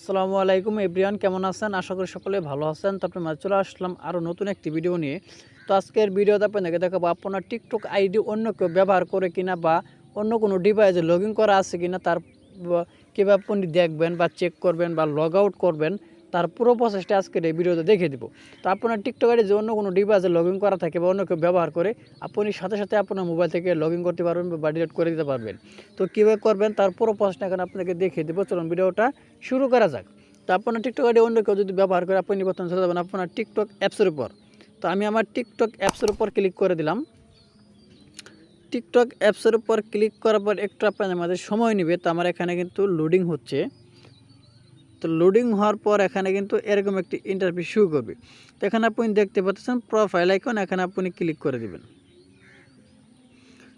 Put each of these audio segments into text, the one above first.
আসসালামু আলাইকুম এভরিওয়ান, কেমন আছেন? আশা করি সকলে ভালো আছেন। তো আপনার মাঝে চলে আসলাম আরও নতুন একটি ভিডিও নিয়ে। তো আজকের ভিডিওতে আপনাদেরকে দেখাবো আপনার টিকটক আইডি অন্য কেউ ব্যবহার করে কিনা বা অন্য কোনো ডিভাইসে লগ ইন করা আছে কিনা তার কীভাবে আপনি দেখবেন বা চেক করবেন বা লগ আউট করবেন তার পুরো প্রসেসটা আজকের এই ভিডিওতে দেখিয়ে দিব। তো আপনার টিকটক আইডি যে অন্য কোনো ডিভাইসে লগ ইন করা থাকে বা অন্য কেউ ব্যবহার করে আপনি সাথে সাথে আপনার মোবাইল থেকে লগ ইন করতে পারবেন বা ডিলিট করে দিতে পারবেন। তো কীভাবে করবেন তার পুরো প্রসেসটা এখন আপনাকে দেখিয়ে দেবো। চলুন ভিডিওটা শুরু করা যাক। তো আপনার টিকটক আইডি অন্য কেউ যদি ব্যবহার করে আপনি প্রথমে চলে যাবেন আপনার টিকটক অ্যাপসের উপর। তো আমি আমার টিকটক অ্যাপসের উপর ক্লিক করে দিলাম। টিকটক অ্যাপসের উপর ক্লিক করার পর একটু আপনাদের মাঝে সময় নেবে। তো আমার এখানে কিন্তু লোডিং হচ্ছে। তো লোডিং হওয়ার পর এখানে কিন্তু এরকম একটি ইন্টারভিউ শুরু করবে। তো এখানে আপনি দেখতে পাচ্ছেন প্রোফাইল আইকন, এখানে আপনি ক্লিক করে দিবেন।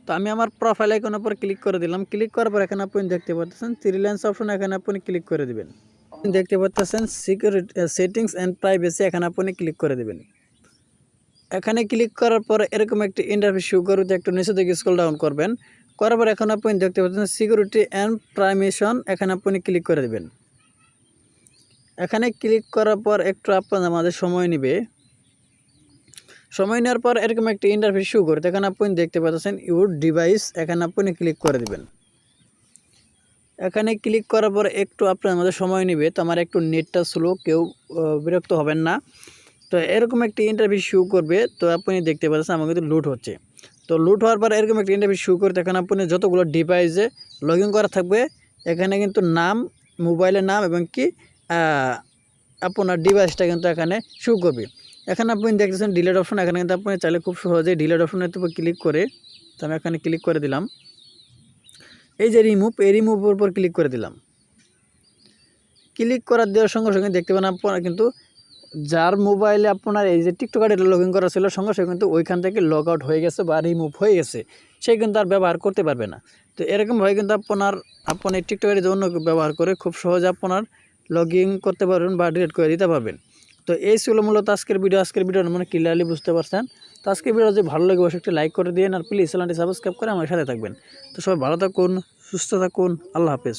তো আমি আমার প্রোফাইল আইকনের উপর ক্লিক করে দিলাম। ক্লিক করার পর এখানে আপনি দেখতে পাচ্ছেন থ্রি লাইন্স অপশন, এখানে আপনি ক্লিক করে দিবেন। দেখতে পাচ্ছেন সিকিউরিটি সেটিংস অ্যান্ড প্রাইভেসি, এখানে আপনি ক্লিক করে দেবেন। এখানে ক্লিক করার পর এরকম একটি ইন্টারফেস শো করবে, একটু নিচে দিকে স্ক্রল ডাউন করবেন। করার পর এখন আপনি দেখতে পাচ্ছেন সিকিউরিটি অ্যান্ড পারমিশন, এখানে আপনি ক্লিক করে দেবেন। এখানে ক্লিক করার পর একটু আপনাদের আমাদের সময় নেবে। সময় নেওয়ার পর এরকম একটি ইন্টারফেস শো করবে, এখানে আপনি দেখতে পাচ্ছেন ইউর ডিভাইস, এখানে আপনি ক্লিক করে দেবেন। এখানে ক্লিক করার পর একটু আপনার আমাদের সময় নেবে। তো আমার একটু নেটটা স্লো, কেউ বিরক্ত হবেন না। তো এরকম একটি ইন্টারভিউ শো করবে। তো আপনি দেখতে পাচ্ছেন আমার কিন্তু লুট হচ্ছে। তো লুট হওয়ার পর এরকম একটি ইন্টারভিউ শো করতে এখানে আপনি যতগুলো ডিভাইসে লগ ইন করা থাকবে এখানে কিন্তু নাম, মোবাইলের নাম এবং কি আপনার ডিভাইসটা কিন্তু এখানে শো করবে। এখানে আপনি দেখতেছেন ডিলেট অপশন, এখানে কিন্তু আপনি চাইলে খুব সহজেই ডিলেট অপশনের উপর ক্লিক করে, তো আমি এখানে ক্লিক করে দিলাম। এই যে রিমুভ, এই রিমুভের উপর ক্লিক করে দিলাম। ক্লিক করার দেওয়ার সঙ্গে সঙ্গে দেখতে পান আপনারা কিন্তু যার মোবাইলে আপনার এই যে টিকটক আইডি লগ ইন করা ছিল সঙ্গে সঙ্গে কিন্তু ওইখান থেকে লগ আউট হয়ে গেছে বা রিমুভ হয়ে গেছে, সে কিন্তু আর ব্যবহার করতে পারবে না। তো এরকমভাবে কিন্তু আপনি টিকটক আইডি অন্য ব্যবহার করে খুব সহজে আপনার লগ ইন করতে পারবেন বা ডিলিট করে দিতে পারবেন। তো এই ছিল মূলত আজকের ভিডিও মানে ক্লিয়ারলি বুঝতে পারছেন। তো আজকের ভিডিও যদি ভালো লাগে অবশ্যই একটি লাইক করে দিন আর প্লিজ চ্যানেলটি সাবস্ক্রাইব করে আমার সাথে থাকবেন। তো সবাই ভালো থাকুন, সুস্থ থাকুন, আল্লাহ হাফেজ।